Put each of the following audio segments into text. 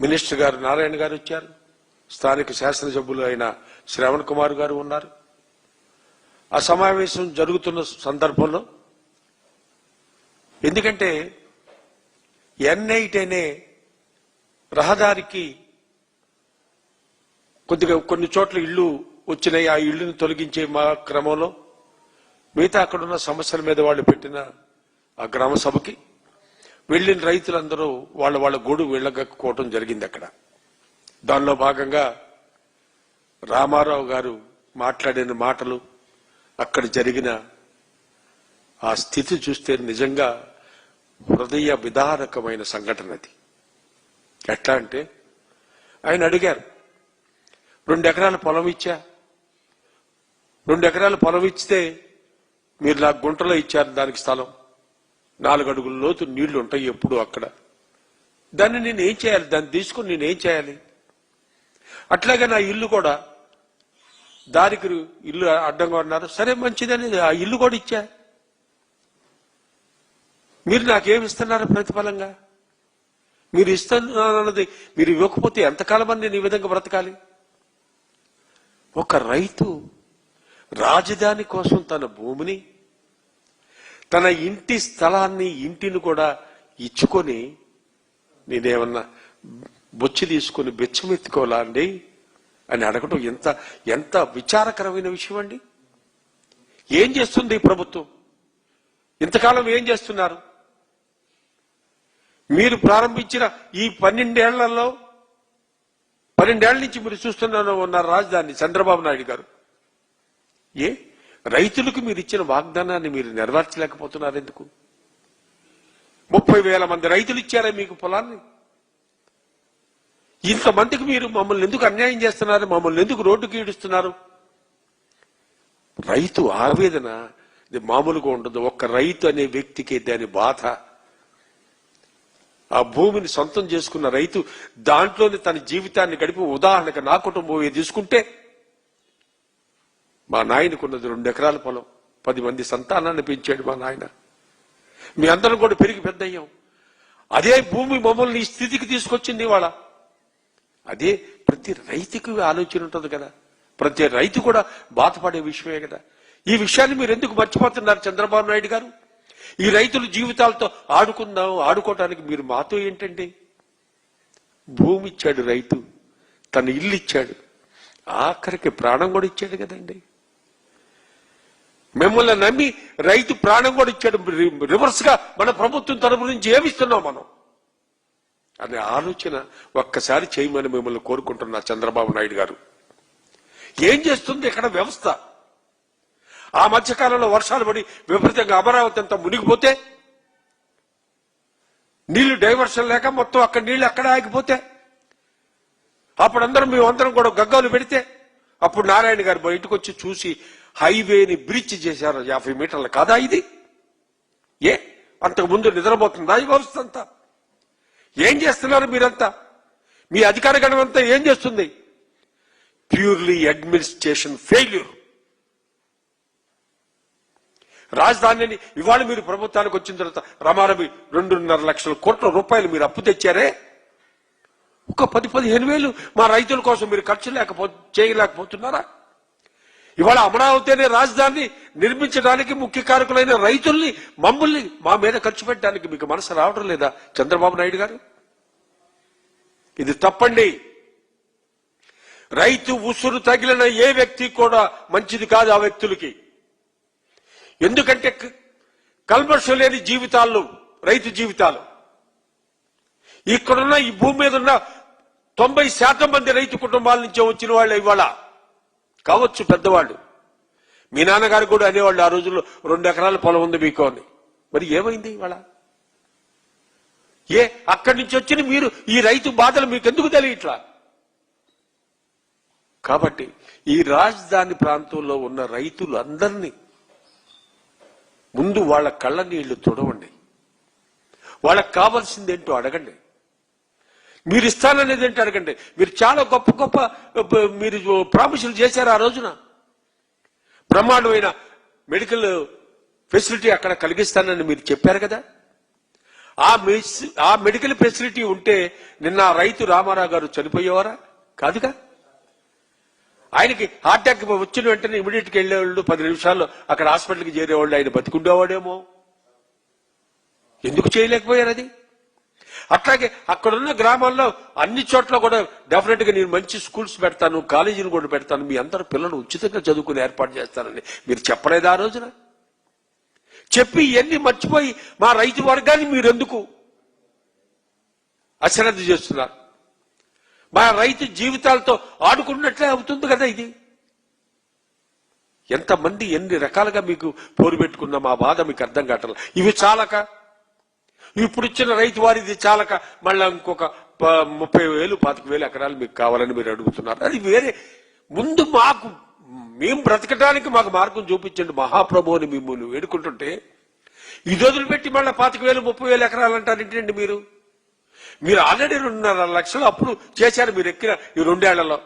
Minister గారు నారాయణ గారు వచ్చారు, స్థానిక శాసనసభ్యులు అయిన శ్రవణ్ కుమార్ గారు ఉన్నారు. ఆ సమావేశం జరుగుతున్న సందర్భంలో ఎందుకంటే N8 అనే రహదారికి కొన్ని చోట్ల ఇళ్లు వచ్చినాయి. ఆ ఇళ్లను తొలగించే మా క్రమంలో మిగతా అక్కడున్న సమస్యల మీద వాళ్ళు పెట్టిన ఆ గ్రామ సభకి వెళ్లిన రైతులందరూ వాళ్ళ గోడు వెళ్ళగక్కుకోవటం జరిగింది. అక్కడ దానిలో భాగంగా రామారావు గారు మాట్లాడిన మాటలు, అక్కడ జరిగిన ఆ స్థితి చూస్తే నిజంగా హృదయ విదారకమైన సంఘటన అది. ఎట్లా అంటే ఆయన అడిగారు, 2 ఎకరాల పొలం ఇచ్చా, 2 ఎకరాల పొలం ఇస్తే మీరు నాకు గుంటలో ఇచ్చారు, దానికి స్థలం 4 అడుగుల లోతు నీళ్లు ఉంటాయి ఎప్పుడు అక్కడ. దాన్ని నేను ఏం చేయాలి? దాన్ని తీసుకుని నేనేం చేయాలి? అట్లాగే నా ఇల్లు కూడా దారికి ఇల్లు అడ్డంగా ఉన్నారు, సరే మంచిదని ఆ ఇల్లు కూడా ఇచ్చా. మీరు నాకేమి ఇస్తున్నారు ప్రతిఫలంగా? మీరు ఇస్తున్నది మీరు ఇవ్వకపోతే ఎంతకాలం అని నేను ఈ విధంగా బ్రతకాలి? ఒక రైతు రాజధాని కోసం తన భూమిని, తన ఇంటి స్థలాన్ని, ఇంటిని కూడా ఇచ్చుకొని నేనేమన్నా బొచ్చి తీసుకుని బెచ్చమెత్తుకోవాలా అండి అని అడగటం ఎంత విచారకరమైన విషయం అండి. ఏం చేస్తుంది ఈ ప్రభుత్వం? ఇంతకాలం ఏం చేస్తున్నారు? మీరు ప్రారంభించిన ఈ 12 ఏళ్లలో 12 ఏళ్ల నుంచి మీరు చూస్తున్నారు ఉన్నారు రాజధాని చంద్రబాబు నాయుడు గారు. రైతులకు మీరు ఇచ్చిన వాగ్దానాన్ని మీరు నెరవేర్చలేకపోతున్నారు ఎందుకు? 30,000 మంది రైతులు ఇచ్చారా మీకు పొలాన్ని? ఇంతమందికి మీరు మమ్మల్ని ఎందుకు అన్యాయం చేస్తున్నారు? మమ్మల్ని ఎందుకు రోడ్డుకి ఈడుస్తున్నారు? రైతు ఆవేదన ఇది మామూలుగా ఉండదు. ఒక్క రైతు అనే వ్యక్తికి దాని బాధ. ఆ భూమిని సొంతం చేసుకున్న రైతు దాంట్లోనే తన జీవితాన్ని గడిపి, ఉదాహరణకు నా కుటుంబం తీసుకుంటే మా నాయనకున్నది 2 ఎకరాల పొలం, 10 మంది సంతానాన్ని పెంచాడు మా నాయన. మీ అందరం కూడా పెరిగి పెద్దయ్యాం. అదే భూమి మమ్మల్ని ఈ స్థితికి తీసుకొచ్చింది ఇవాళ. అదే ప్రతి రైతుకి ఆలోచన ఉంటుంది కదా, ప్రతి రైతు కూడా బాధపడే విషయమే కదా. ఈ విషయాన్ని మీరు ఎందుకు మర్చిపోతున్నారు చంద్రబాబు నాయుడు గారు? ఈ రైతుల జీవితాలతో ఆడుకోవటానికి మీరు మాతో ఏంటండి? భూమి ఇచ్చాడు రైతు, తన ఇల్లు ఇచ్చాడు, ఆఖరికి ప్రాణం కూడా ఇచ్చాడు కదండి. మిమ్మల్ని నమ్మి రైతు ప్రాణం కూడా ఇచ్చాడు. రివర్స్ గా మన ప్రభుత్వం తరపు నుంచి ఏమిస్తున్నాం మనం అనే ఆలోచన ఒక్కసారి చేయమని మిమ్మల్ని కోరుకుంటున్నా చంద్రబాబు నాయుడు గారు. ఏం చేస్తుంది ఇక్కడ వ్యవస్థ? ఆ మధ్యకాలంలో వర్షాలు పడి విపరీతంగా అమరావతి అంతా మునిగిపోతే, నీళ్లు డైవర్షన్ లేక మొత్తం అక్కడ నీళ్లు అక్కడ ఆగిపోతే, అప్పుడు మేమందరం కూడా గగ్గాలు పెడితే, అప్పుడు నారాయణ గారు బయటకు వచ్చి చూసి హైవేని బ్రిడ్జ్ చేశారు 50 మీటర్లు. కాదా ఇది? అంతకు ముందు నిద్రపోతుందా ఈ వ్యవస్థ అంతా? ఏం చేస్తున్నారు మీరంతా? మీ అధికార గణం అంతా ఏం చేస్తుంది? Purely administration failure. రాజధానిని ఇవాళ మీరు ప్రభుత్వానికి వచ్చిన తర్వాత రమారమి 2.5 లక్షల కోట్ల రూపాయలు మీరు అప్పు తెచ్చారే, ఒక 10-15 వేలు మా రైతుల కోసం మీరు ఖర్చు చేయలేకపోతున్నారా? ఇవాళ అమరావతి అనే రాజధానిని నిర్మించడానికి ముఖ్య కారకులైన రైతుల్ని, మమ్మల్ని మా మీద ఖర్చు పెట్టడానికి మీకు మనసు రావడం లేదా చంద్రబాబు నాయుడు గారు? ఇది తప్పండి. రైతు ఉసురు తగిలిన ఏ వ్యక్తి కూడా మంచిది కాదు ఆ వ్యక్తులకి. ఎందుకంటే కల్మషం లేని జీవితాల్లో రైతు జీవితాలు. ఇక్కడున్న ఈ భూమి మీద ఉన్న 90% మంది రైతు కుటుంబాల నుంచే వచ్చిన వాళ్ళు ఇవాళ కావచ్చు పెద్దవాళ్ళు. మీ నాన్నగారు కూడా అనేవాళ్ళు ఆ రోజుల్లో 2 ఎకరాల పొలం ఉంది మీకు అని. మరి ఏమైంది ఇవాళ? అక్కడి నుంచి వచ్చిన మీరు ఈ రైతు బాధలు మీకు ఎందుకు తెలియట్లా? కాబట్టి ఈ రాజధాని ప్రాంతంలో ఉన్న రైతులందరినీ ముందు వాళ్ళ కళ్ళ నీళ్లు తుడవండి. వాళ్ళకి కావాల్సిందేంటో అడగండి. మీరు ఇస్తాననేది ఏంటో అడగండి. మీరు చాలా గొప్ప గొప్ప మీరు ప్రామిసులు చేశారు ఆ రోజున. బ్రహ్మాండమైన మెడికల్ ఫెసిలిటీ అక్కడ కలిగిస్తానని మీరు చెప్పారు కదా. ఆ మెడికల్ ఫెసిలిటీ ఉంటే నిన్న రైతు రామారావు గారు చనిపోయేవారా? కాదుగా. ఆయనకి హార్ట్ అటాక్ వచ్చిన వెంటనే ఇమీడియట్గా వెళ్లేవాళ్ళు, 10 నిమిషాల్లో అక్కడ హాస్పిటల్కి చేరేవాళ్ళు, ఆయన బతికుండేవాడేమో. ఎందుకు చేయలేకపోయారు అది? అట్లాగే అక్కడున్న గ్రామాల్లో అన్ని చోట్ల కూడా డెఫినెట్ గా నేను మంచి స్కూల్స్ పెడతాను, కాలేజీలు కూడా పెడతాను, మీ అందరు పిల్లలు ఉచితంగా చదువుకుని ఏర్పాటు చేస్తానని మీరు చెప్పలేదు ఆ రోజున? చెప్పి ఇవన్నీ మర్చిపోయి మా రైతు వర్గాన్ని మీరెందుకు అశ్రద్ధ చేస్తున్నారు? మా రైతు జీవితాలతో ఆడుకున్నట్లే అవుతుంది కదా ఇది. ఎంతమంది ఎన్ని రకాలుగా మీకు పోరు పెట్టుకున్న మా బాధ మీకు అర్థం కావట్లేదు. ఇవి చాలక ఇప్పుడు ఇచ్చిన రైతు వారిది చాలక మళ్ళీ ఇంకొక 30,000 25,000 ఎకరాలు మీకు కావాలని మీరు అడుగుతున్నారు. అది వేరే. ముందు మేము బ్రతకడానికి మాకు మార్గం చూపించండి మహాప్రభు అని మిమ్మల్ని వేడుకుంటుంటే ఇది వదిలిపెట్టి మళ్ళీ 25,000 30,000 ఎకరాలు అంటారు ఏంటండి మీరు? మీరు ఆల్రెడీ 2.5 లక్షలు అప్పుడు చేశారు మీరు ఎక్కిన ఈ 2 ఏళ్లలో.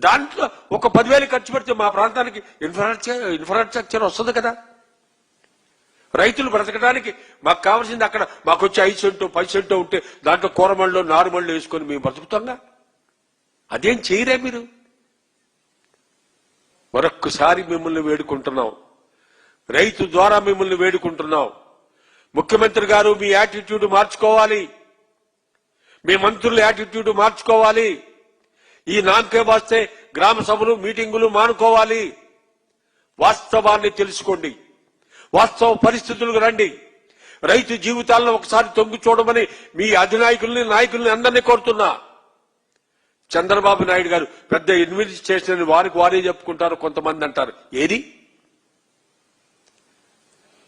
దాంట్లో ఒక 10,000 ఖర్చు పెడితే మా ప్రాంతానికి ఇన్ఫ్రాస్ట్రక్చర్ వస్తుంది కదా. రైతులు బ్రతకడానికి మాకు కావాల్సింది అక్కడ మాకు వచ్చి 5 సెంటు 10 సెంటు ఉంటే దాంట్లో కూరమళ్ళు నారుమళ్ళు వేసుకొని మేము బ్రతుకుతాంగా. అదేం చేయరే మీరు? మరొక్కసారి మిమ్మల్ని వేడుకుంటున్నాం, రైతు ద్వారా మిమ్మల్ని వేడుకుంటున్నాం. ముఖ్యమంత్రి గారు మీ యాటిట్యూడ్ మార్చుకోవాలి, మీ మంత్రుల యాటిట్యూడ్ మార్చుకోవాలి. ఈ నామకే వాస్తే గ్రామ సభలు మీటింగులు మానుకోవాలి. వాస్తవాన్ని తెలుసుకోండి, వాస్తవ పరిస్థితులకు రండి. రైతు జీవితాల్లో ఒకసారి తొంగి చూడమని మీ అధినాయకుల్ని నాయకుల్ని అందరినీ కోరుతున్నా. చంద్రబాబు నాయుడు గారు పెద్ద అడ్మినిస్ట్రేషన్ వారికి వారే చెప్పుకుంటారు, కొంతమంది అంటారు. ఏది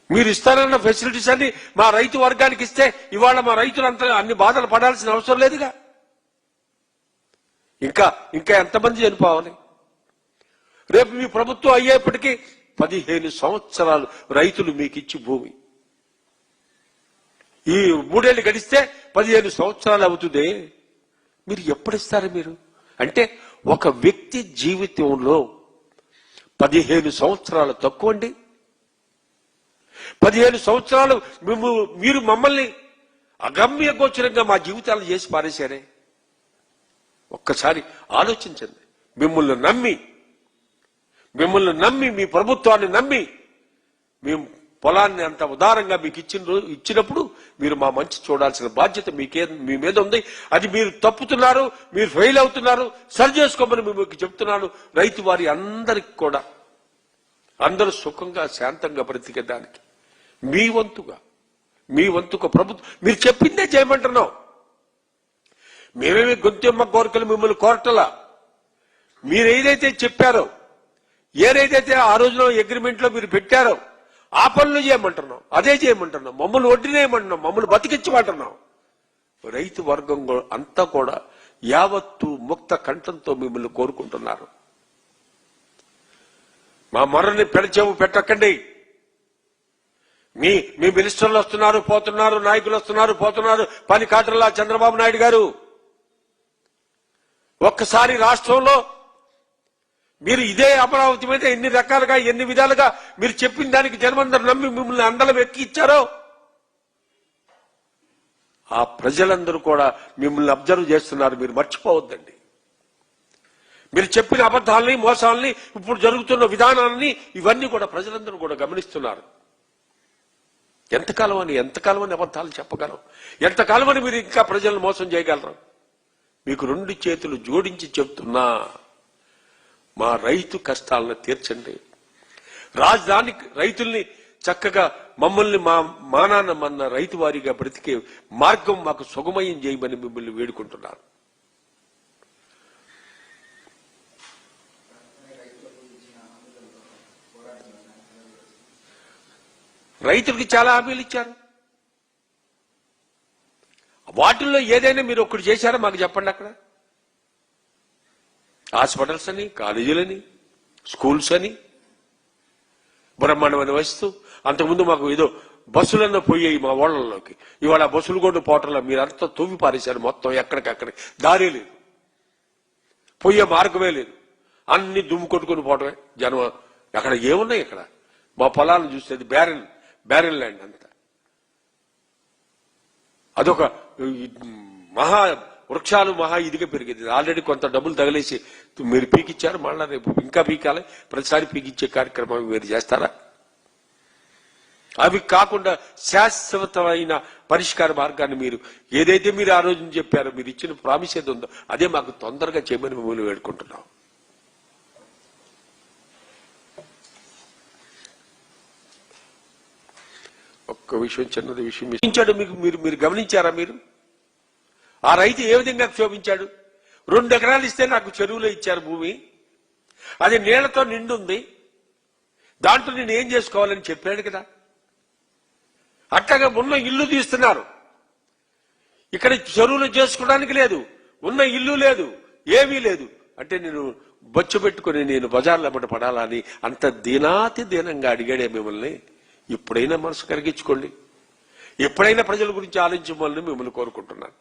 మీరు ఇస్తారన్న ఫెసిలిటీస్ అన్ని మా రైతు వర్గానికి ఇస్తే ఇవాళ మా రైతులంతా అన్ని బాధలు పడాల్సిన అవసరం లేదుగా. ఇంకా ఎంతమంది చనిపోవాలి? రేపు మీ ప్రభుత్వం అయ్యేప్పటికీ 15 సంవత్సరాలు రైతులు మీకు ఇచ్చి భూమి, ఈ 3 ఏళ్లు గడిస్తే 15 సంవత్సరాలు అవుతుంది. మీరు ఎప్పుడిస్తారు? మీరు అంటే ఒక వ్యక్తి జీవితంలో 15 సంవత్సరాలు తక్కువ అండి. 15 సంవత్సరాలు మీరు మమ్మల్ని అగమ్య గోచరంగా మా జీవితాలు చేసి పారేశారే. ఒక్కసారి ఆలోచించండి. మిమ్మల్ని నమ్మి మీ ప్రభుత్వాన్ని నమ్మి మేము పొలాన్ని అంత ఉదారంగా మీకు ఇచ్చినప్పుడు మీరు మా మంచి చూడాల్సిన బాధ్యత మీ మీద ఉంది. అది మీరు తప్పుతున్నారు, మీరు ఫెయిల్ అవుతున్నారు, సరి చేసుకోమని మీకు చెప్తున్నాను. రైతు వారి అందరికి కూడా అందరూ సుఖంగా శాంతంగా బ్రతికేదానికి మీ వంతుగా ప్రభుత్వం మీరు చెప్పిందే చేయమంటున్నాం. మేమేమి గొంతెమ్మ కోరికలు మిమ్మల్ని కోరటలా. మీరు ఏదైతే చెప్పారో, ఏదైతే ఆ రోజులో అగ్రిమెంట్ లో మీరు పెట్టారో ఆ పనులు చేయమంటున్నాం, అదే చేయమంటున్నాం. మమ్మల్ని వడ్డీనేయమంటున్నాం, మమ్మల్ని బతికించమంటున్నాం. రైతు వర్గం అంతా కూడా యావత్తు ముక్త కంఠంతో మిమ్మల్ని కోరుకుంటున్నారు. మా మొరని పెడచెవు పెట్టకండి. మీ మినిస్టర్లు వస్తున్నారు పోతున్నారు, నాయకులు వస్తున్నారు పోతున్నారు, పని కాటల్లా చంద్రబాబు నాయుడు గారు. ఒక్కసారి రాష్ట్రంలో మీరు ఇదే అమరావతి మీద ఎన్ని రకాలుగా ఎన్ని విధాలుగా మీరు చెప్పిన దానికి జనమందరూ నమ్మి మిమ్మల్ని అందలం ఎక్కి ఇచ్చారో ఆ ప్రజలందరూ కూడా మిమ్మల్ని అబ్జర్వ్ చేస్తున్నారు. మీరు మర్చిపోవద్దండి. మీరు చెప్పిన అబద్ధాలని మోసాలని ఇప్పుడు జరుగుతున్న విధానాలని ఇవన్నీ కూడా ప్రజలందరూ కూడా గమనిస్తున్నారు. ఎంతకాలం అని అబద్ధాలు చెప్పగలరు? ఎంతకాలం అని మీరు ఇంకా ప్రజలను మోసం చేయగలరు? మీకు 2 చేతులు జోడించి చెప్తున్నా, మా రైతు కష్టాలను తీర్చండి. రాజధానికి రైతుల్ని చక్కగా మమ్మల్ని మా నాన్న మన రైతు వారిగా బ్రతికే మార్గం మాకు సుగమయం చేయమని మిమ్మల్ని వేడుకుంటున్నాను. రైతులకి చాలా హామీలు ఇచ్చారు. వాటిల్లో ఏదైనా మీరు ఒక్కటి చేశారో మాకు చెప్పండి. అక్కడ హాస్పిటల్స్ అని, కాలేజీలని, స్కూల్స్ అని బ్రహ్మాండమైన వస్తూ అంతకుముందు మాకు ఏదో బస్సులన్నా పోయాయి మా ఓళ్లలోకి. ఇవాళ బస్సులు కూడా పోవటంలో మీరంతా తవ్వి పారేశారు మొత్తం. ఎక్కడికక్కడ దారే లేదు, పోయే మార్గమే లేదు. అన్ని దుమ్ము కొట్టుకుని పోవటమే జనం. అక్కడ ఏమున్నాయి? ఇక్కడ మా పొలాలను చూస్తే బ్యారెన్ ల్యాండ్ అంతా. అదొక మహా వృక్షాలు మహా ఇదిగా పెరిగింది. ఆల్రెడీ కొంత డబ్బులు తగిలేసి మీరు పీకిచ్చారు, మళ్ళా రేపు ఇంకా పీకాలి, ప్రతిసారి పీకిచ్చే కార్యక్రమం మీరు చేస్తారా? అవి కాకుండా శాశ్వతమైన పరిష్కార మార్గాన్ని మీరు ఏదైతే మీరు ఆ రోజు చెప్పారో, మీరు ఇచ్చిన ప్రామిస్ ఏది ఉందో అదే మాకు తొందరగా చేయమని మిమ్మల్ని వేడుకుంటున్నాం. ఒక్క విషయం, చిన్నది విషయం ఇచ్చాడు మీకు, మీరు గమనించారా? మీరు ఆ రైతు ఏ విధంగా క్షోభించాడు? 2 ఎకరాలు ఇస్తే నాకు చెరువులో ఇచ్చారు భూమి, అది నీళ్లతో నిండుంది, దాంట్లో నేను ఏం చేసుకోవాలని చెప్పాడు కదా. అట్లాగా ఉన్న ఇల్లు తీస్తున్నారు, ఇక్కడ చెరువులు చేసుకోవడానికి లేదు, ఉన్న ఇల్లు లేదు, ఏమీ లేదు అంటే నేను బొచ్చు పెట్టుకుని నేను బజార్లో అమ్మట పడాలని అంత దీనాతి దీనంగా అడిగాడే మిమ్మల్ని. ఇప్పుడైనా మనసు కరిగించుకోండి, ఎప్పుడైనా ప్రజల గురించి ఆలోచించమని మిమ్మల్ని కోరుకుంటున్నాను.